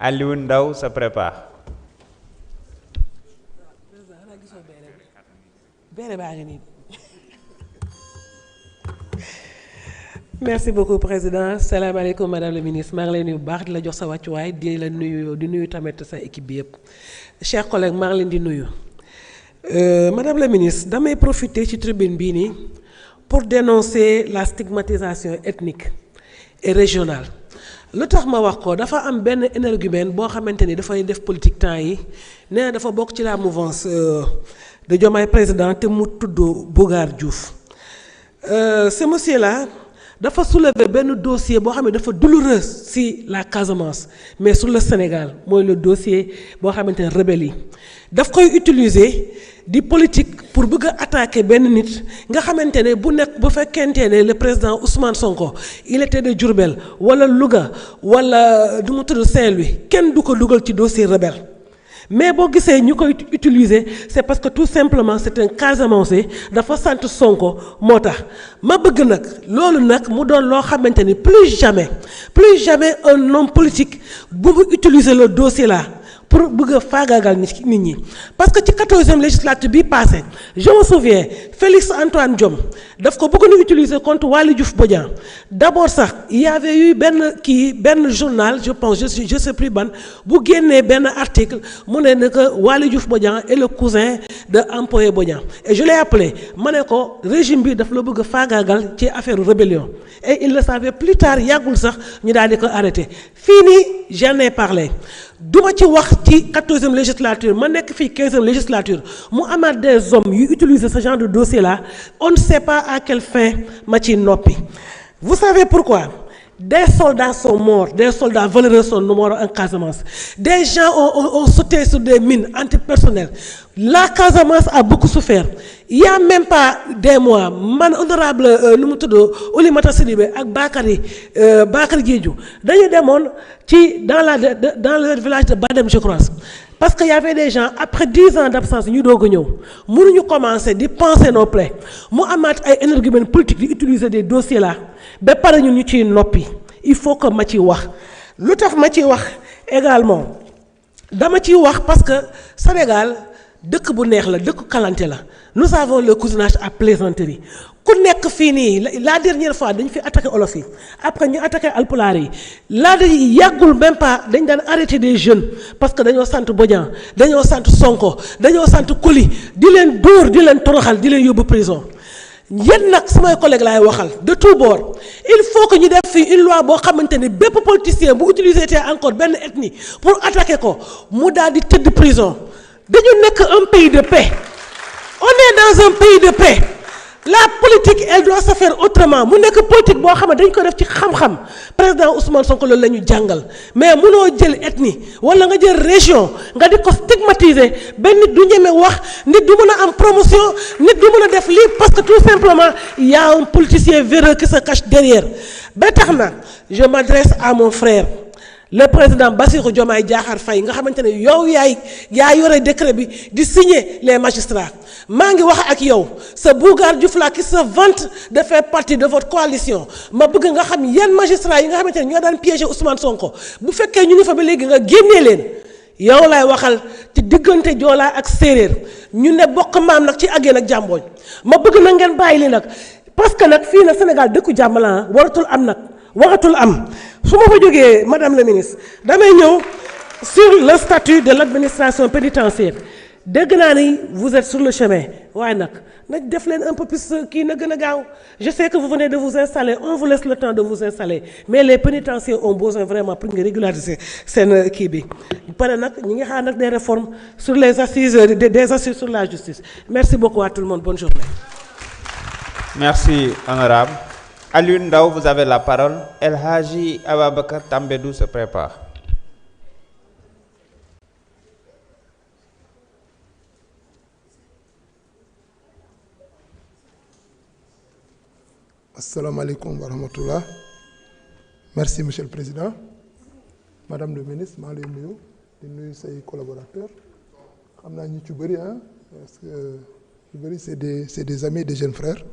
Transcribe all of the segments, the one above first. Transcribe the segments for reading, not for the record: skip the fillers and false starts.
Aliou Ndao se prépare. Merci beaucoup président. Salam alaikum madame la ministre. maa ngi lay nuyu bu baax di la jox sa wàccuwaay di la nuyu di nuyu tamit sa équipe bi yëpp. Chers collègues maa ngi leen di nuyu. Madame la ministre damay profiter ci tribune bii nii pour dénoncer la stigmatisation ethnique et régionale. lu tax ma wax ko dafa am benn énergumène boo xamante ni dafay def politique temps yi nee na dafa bokk ci la mouvance de Diomaye président te mu tudd Bougar Diouf. Ce monsieur là dafa soulever benn dossier boo xam ne dafa douloureux si la Casamance mais sur le Sénégal mooy le dossier boo xamante ne rebelle yi daf koy utiliser di politique pour bëgg a attaquer benn nit nga xamante ne bu fekkente ne le président Ousmane Sonko il était de Diourbel wala Louga wala du mu tudd Saint-Louis kenn du ko dugal ci dossier rebelle mais boo gisee ñu koy utiliser c'est parce que tout simplement c'est un Casamançais dafa sant Sonko moo tax ma bëgg nag loolu nag mu doon loo xamante ni plus jamais un homme politique bu mu utiliser le dossier là pour bëgg a faagaagal nit ñi parce que ci 14e législature bi passé je me souviens Félix Antoine Diome daf ko bëgg na utiliser contre Waly Diouf Bodian d'abord sax il y avait eu benn journal je pense je sais plus ban bu génnee benn article mu ne que Waly Diouf Bodian est le cousin de Ampoé Bodian et je l'ai appelé ma ne ko régime bi daf la bëgg a faagaagal ci affaire rébellion et il le savait plus tard yàggul sax ñu daal di ko arrêté fii nii j'en ai parlé duma ci wax ci 14e législature ma nekk fii 15e législature mu amaat des hommes yu utiliser ce genre de dossier là on ne sait pas à quelle fin ma ci noppi. Vous savez pourquoi? Des soldats sont morts, des soldats valeureux sont morts en Casamance. Des gens ont sauté sur des mines antipersonnelles. La Casamance a beaucoup souffert. Il y a même pas des mois man honorable nu mu tudd Oulimata Sidibé ak Bakary Diédhiou dañu demoon ci dans le village de Badem je crois parce que y avait des gens après 10 ans d'absence ñu doog a ñëw mënuñu commencer di penser nos plaies mu amaat ay énergumènes politiques di utiliser des dossiers là ba pare ñun ñu ciy noppi il faut que ma ciy wax lu tax ma ciy wax également dama ciy wax parce que Sénégal dëkk bu neex la dëkk kalante la nous avons le cousinage à plaisanterie ku nekk fii nii la dernière fois dañu fi attaqué olof yi après ñu attaqué alpulaar yi yàggul même pas dañ daan arrêter des jeunes parce que dañoo sant Bodian dañoo sant Sonko dañoo sant Koli di leen dóor di leen toroxal di leen yóbbu prison yéen nag samay collègues laay waxal de tous bords il faut que ñu def fii une loi boo xamante ni bépp politicien bu utiliser te encore benn ethnie pour attaquer ko mu daal di tëdd prison dañu nekk un pays de paix on est dans un pays de paix la politique elle doit se faire autrement mu nekk politique boo xam ne dañ ko def ci xam-xam président Ousmane Sonko loolu la ñu jàngal mais munoo jël ethnie wala nga jël région nga di ko stigmatiser benn nit du ñeme wax nit du mën a am promotion nit du mën a def lii parce que tout simplement il y a un politicien véreux qui se cache derrière ba tax na je m'adresse à mon frère le président Bassirou Diomaye Diakhar Faye nga xamante ne yow yaa yore décret bi di signer les magistrats maa ngi wax ak yow sa Bougar Diouf la qui se vante de faire partie de votre coalition ma bëgg nga xam yan magistrats yi nga xamante ne ñoo daan piéger Ousmane Sonko bu fekkee ñu ngi fa ba léegi nga génnee leen yow lay waxal ci diggante Joola ak séeréer ñu ne bokk maam nag ci àggeen ak jàmbooñ ma bëgg na ngeen bàyyi li nag parce que nag fii nag Sénégal dëkku jàmm la waratul am nag waratul am su ma fa jógee madame la ministre damay ñëw sur le statut de l'administration pénitentiaire dégg naa ni vous êtes sur le chemin waaye nag na def leen un peu plus kii na gën a gaaw je sais que vous venez de vous installer on vous laisse le temps de vous installer mais les pénitentiaires ont besoin vraiment pour nga régulariser seen kii bi pare nag ñi ngi xaar nag des réformes sur les assises des assises sur la justice merci beaucoup à tout le monde bonne journée. Merci honorable. Aliou Ndao, vous avez la parole. El Hadji Ababacar Tambédou se prépare. Assalamu alaikum wa rahmatullah. Merci monsieur le président. Madame le ministre, maa ngi lay nuyu di nuyu say collaborateurs. Xam naa ñu ci bëri parce que ñu bëri c'est des amis, des jeunes frères.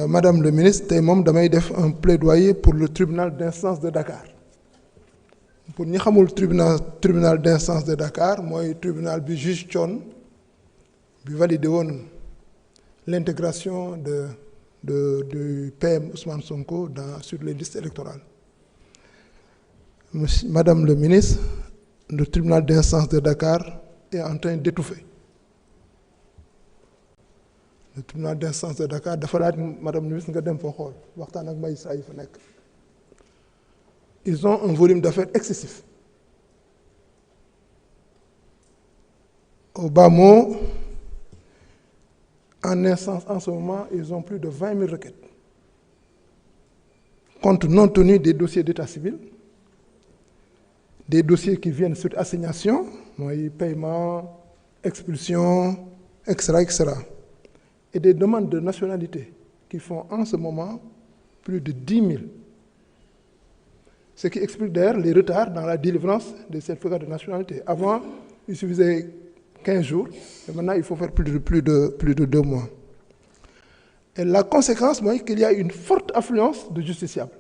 Madame le ministre tey moom damay def un plaidoyer pour le tribunal d'instance de Dakar pour ñi xamul tribunal d'instance de Dakar mooy tribunal bi juge Thion bi validé woon l'intégration du PM Ousmane Sonko sur les listes électorales. Madame le ministre, le tribunal d'instance de Dakar est en train d'étouffer. Le tribunal d'instance de Dakar dafa laaj madame le ministre nga dem fa xool waxtaan ak magistrat yi fa nekk. Ils ont un volume d'affaires excessif. Au bas mot, en instance, en ce moment, ils ont plus de 20 000 requêtes. Compte non tenu des dossiers d'état civil, des dossiers qui viennent sur assignation, paiement, expulsion, etc., et des demandes de nationalité qui font en ce moment plus de 10 000. Ce qui explique d'ailleurs les retards dans la délivrance des certificats de nationalité. Avant, il suffisait 15 jours, et maintenant il faut faire plus de 2 mois. Et la conséquence, c'est qu'il y a une forte affluence de justiciables.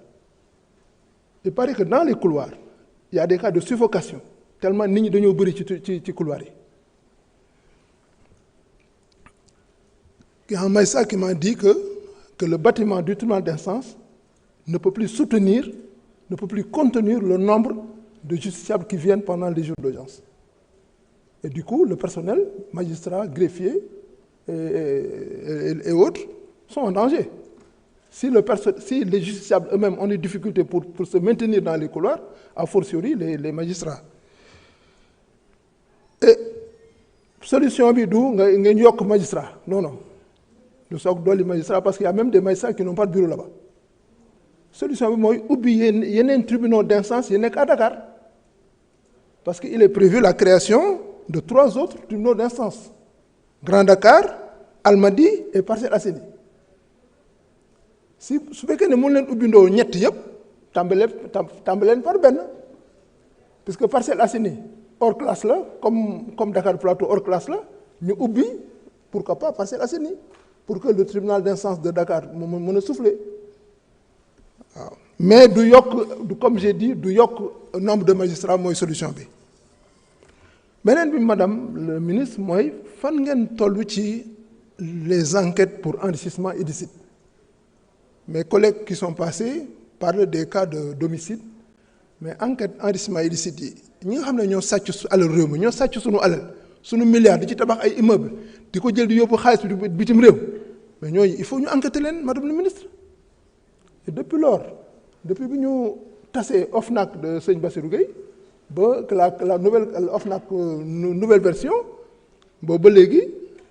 Il paraît que dans les couloirs, il y a des cas de suffocation, tellement nous sommes beaucoup de couloirs. Il y a un magistrat qui m'a dit que le bâtiment du tribunal d'instance ne peut plus contenir le nombre de justiciables qui viennent pendant les jours d'audience. Et du coup, le personnel, magistrats, greffiers et autres, sont en danger. Si les justiciables eux-mêmes ont des difficultés pour se maintenir dans les couloirs, a fortiori les magistrats. Et solution bi du nga yokk magistrat. Non. Nous sommes dans les magistrats parce qu'il y a même des magistrats qui n'ont pas de bureau là-bas. Solution bi mooy ubbi yeneen tribunaux d'instance yi nekk à Dakar. Parce qu'il est prévu la création de 3 autres tribunaux d'instance. Grand Dakar, Almadies et Parcelles Assainies. Si su fekkee ne mën leen ubbindoo ñett yëpp tàmbaleen par benn puisque Parcelles Assainies hors classe la comme Dakar Plateau hors classe la ñu ubbi pourquoi pas Parcelles Assainies pour que le tribunal d'instance de Dakar mën a souffler waaw mais comme j'ai dit du yokk nombre de magistrats mooy solution bi. beneen bi madame le ministre mooy fan ngeen toll ci les enquêtes pour enrichissement illicite. Mes collègues qui sont passés parlent des cas d'homicide mais enquête enrichissement illicite yi ñi nga xam ne ñoo sàcc alal réew mi ñoo sàcc sunu alal sunu milliards di ci tabax ay immeuble di ko jël di yóbbu xaalis bi bitim réew mais ñooñu il faut ñu enquêter leen madame le ministre. Et depuis bi ñu tasee OFNAC de sëñ Bassirou Gueye ba la nouvelle OFNAC nouvelle version boobu ba léegi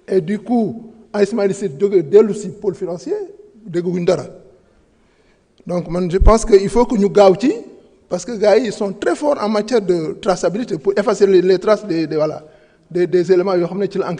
et du coup enrichissement illicite jóge dellu si pôle financier dégguñu dara. Donc je pense qu'il faut que nous gaaw ci parce que gars ils sont très forts en matière de traçabilité pour effacer les traces des éléments yoo xam ne ci la